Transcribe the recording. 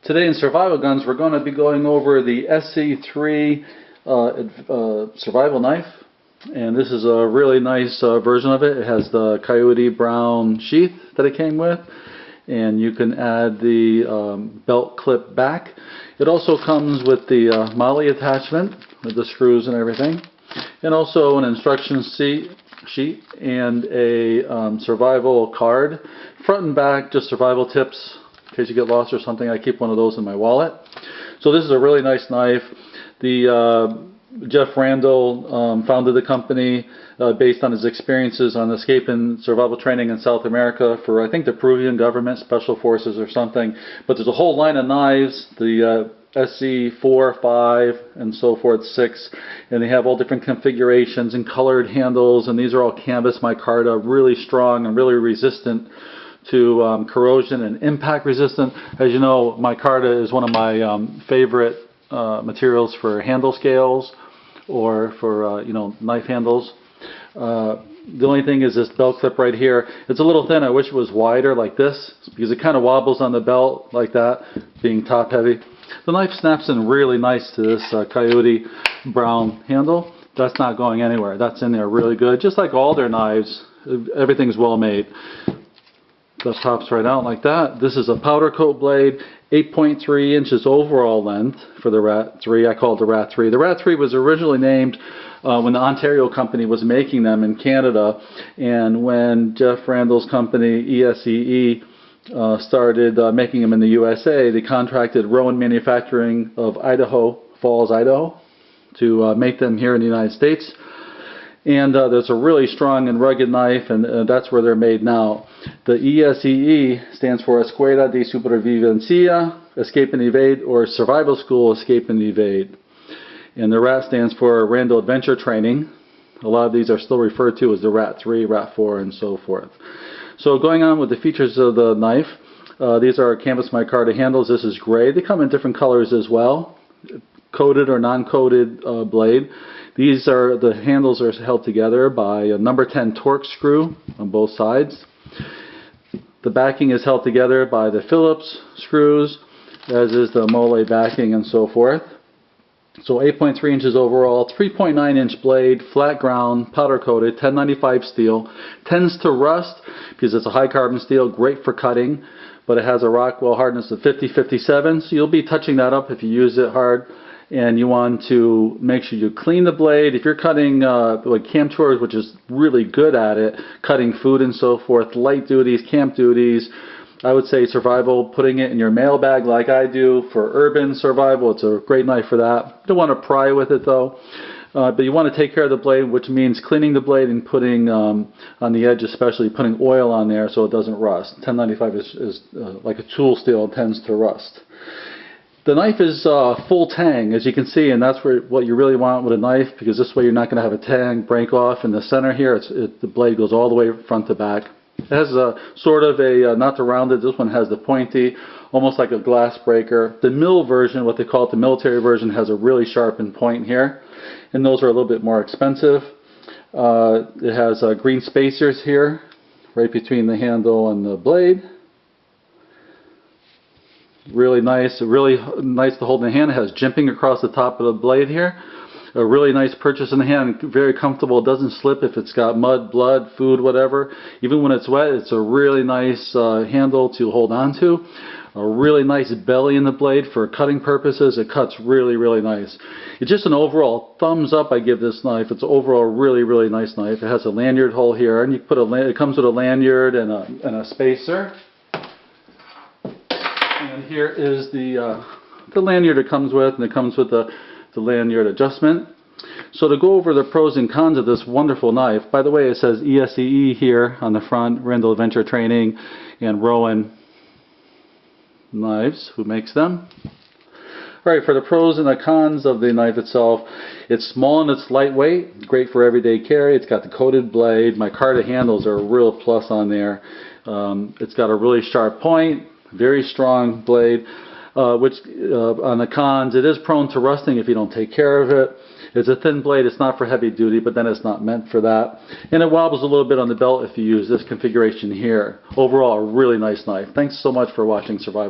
Today in Survival Guns, we're going to be going over the ESEE 3 survival knife. And this is a really nice version of it. It has the coyote brown sheath that it came with. And you can add the belt clip back. It also comes with the MOLLE attachment with the screws and everything. And also an instruction sheet and a survival card. Front and back, just survival tips. In case you get lost or something, I keep one of those in my wallet. So this is a really nice knife. Jeff Randall founded the company based on his experiences on escape and survival training in South America for, I think, the Peruvian government, special forces or something. But there's a whole line of knives, the ESEE 4, 5, and so forth, 6, and they have all different configurations and colored handles, and these are all canvas micarta, really strong and really resistant to corrosion and impact resistant. As you know, micarta is one of my favorite materials for handle scales or for knife handles. The only thing is this belt clip right here. It's a little thin. I wish it was wider like this because it kind of wobbles on the belt like that, being top heavy. The knife snaps in really nice to this coyote brown handle. That's not going anywhere. That's in there really good. Just like all their knives, everything's well made. That pops right out like that. This is a powder coat blade, 8.3 inches overall length for the RAT-3. I call it the RAT-3. The RAT-3 was originally named when the Ontario company was making them in Canada, and when Jeff Randall's company, ESEE, started making them in the USA, they contracted Rowan Manufacturing of Idaho Falls, Idaho, to make them here in the United States. And there's a really strong and rugged knife, and that's where they're made now. The ESEE stands for Escuela de Supervivencia, Escape and Evade, or Survival School, Escape and Evade. And the RAT stands for Randall Adventure Training. A lot of these are still referred to as the RAT-3, RAT-4, and so forth. So going on with the features of the knife, these are canvas micarta handles. This is gray. They come in different colors as well, coated or non-coated blade. The handles are held together by a number 10 Torx screw on both sides. The backing is held together by the Phillips screws, as is the MOLLE backing and so forth. So 8.3 inches overall, 3.9 inch blade, flat ground, powder coated, 1095 steel. Tends to rust because it's a high carbon steel, great for cutting, but it has a Rockwell hardness of 50-57, so you'll be touching that up if you use it hard. And you want to make sure you clean the blade. If you're cutting like camp chores, which is really good at it, cutting food and so forth, light duties, camp duties, I would say survival, putting it in your mailbag like I do for urban survival. It's a great knife for that. You don't want to pry with it though. But you want to take care of the blade, which means cleaning the blade and putting, on the edge especially, putting oil on there so it doesn't rust. 1095 is like a tool steel, it tends to rust. The knife is full tang, as you can see, and that's what you really want with a knife, because this way you're not going to have a tang break off in the center here. The blade goes all the way front to back. It has sort of a, not the rounded, this one has the pointy, almost like a glass breaker. The mill version, what they call it, the military version, has a really sharpened point here, and those are a little bit more expensive. It has green spacers here, right between the handle and the blade. Really nice to hold in the hand. It has jimping across the top of the blade here. A really nice purchase in the hand, very comfortable. It doesn't slip if it's got mud, blood, food, whatever. Even when it's wet, it's a really nice handle to hold on to. A really nice belly in the blade for cutting purposes. It cuts really, really nice. It's just an overall thumbs up I give this knife. It's overall really, really nice knife. It has a lanyard hole here, and you put it comes with a lanyard and a spacer. And here is the lanyard it comes with, and it comes with the lanyard adjustment. So to go over the pros and cons of this wonderful knife, by the way, it says ESEE here on the front, Randall Adventure Training, and Rowan Knives, who makes them. Alright, for the pros and the cons of the knife itself, it's small and it's lightweight, great for everyday carry. It's got the coated blade. Micarta handles are a real plus on there. It's got a really sharp point. Very strong blade, which on the cons, it is prone to rusting if you don't take care of it. It's a thin blade, it's not for heavy duty, but then it's not meant for that. And it wobbles a little bit on the belt if you use this configuration here. Overall, a really nice knife. Thanks so much for watching Survival.